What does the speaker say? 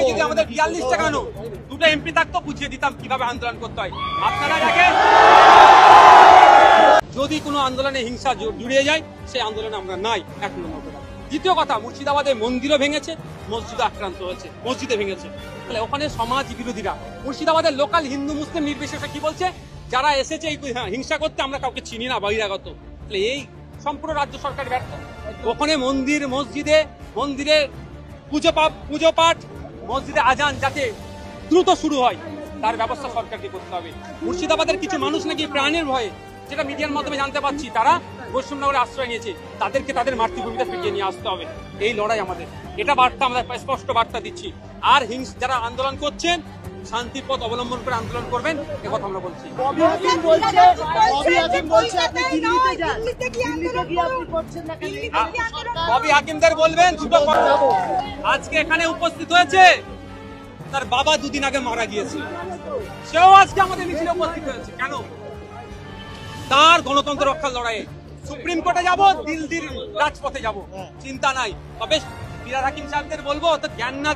যদি আমাদের 42টা কেন 2টা এমপি থাকতো বুঝিয়ে দিতাম কিভাবে আন্দোলন করতে হয়। আপনারা দেখেন, যদি কোনো আন্দোলনে হিংসা জুড়িয়ে যায় সেই আন্দোলনে আমরা নাই। 1 নম্বর। দ্বিতীয় কথা, মুর্শিদাবাদে মন্দিরও ভেঙেছে, মসজিদও আক্রান্ত হয়েছে, মসজিদে ভেঙেছে। তাহলে ওখানে সমাজ বিরোধীরা মুর্শিদাবাদের লোকাল হিন্দু মুসলিম নির্বিশেষে কি বলছে, যারা এসেছে এই হিংসা করতে আমরা কাউকে চিনি না, বহিরাগত। তাহলে এই সম্পূর্ণ রাজ্য সরকার ব্যর্থ। ওখানে মন্দিরে পুজো পাঠ, মসজিদে আজান যাতে দ্রুত শুরু হয় তার ব্যবস্থা সরকারকে করতে হবে। মুর্শিদাবাদের কিছু মানুষ নাকি প্রাণের ভয়ে, যেটা মিডিয়ার মাধ্যমে জানতে পাচ্ছি, তারা বৈষ্ণবনগরে আশ্রয় নিয়েছে, তাদেরকে তাদের মাতৃভূমিতে ফিরিয়ে নিয়ে আসতে হবে। এই লড়াই আমাদের, এটা বার্তা আমরা স্পষ্ট বার্তা দিচ্ছি। আর যারা আন্দোলন করছেন শান্তির পথ অবলম্বন করে আন্দোলন করবেন, এ কথা আমরা বলছি। ববি হাকিমদের বলবেন দুটো কথা। আজকে এখানে উপস্থিত হয়েছে, তার বাবা 2 দিন আগে মারা গিয়েছিল, সেও আজকে আমাদের মিছিলে উপস্থিত হয়েছে। কেন? তার গণতন্ত্র রক্ষার লড়াইয়ে সুপ্রিম কোর্টে যাব, দিল্লির রাজপথে যাব, চিন্তা নাই। তবে ফিরহাদ হাকিম সাহেবদের বলবো, তো জ্ঞান না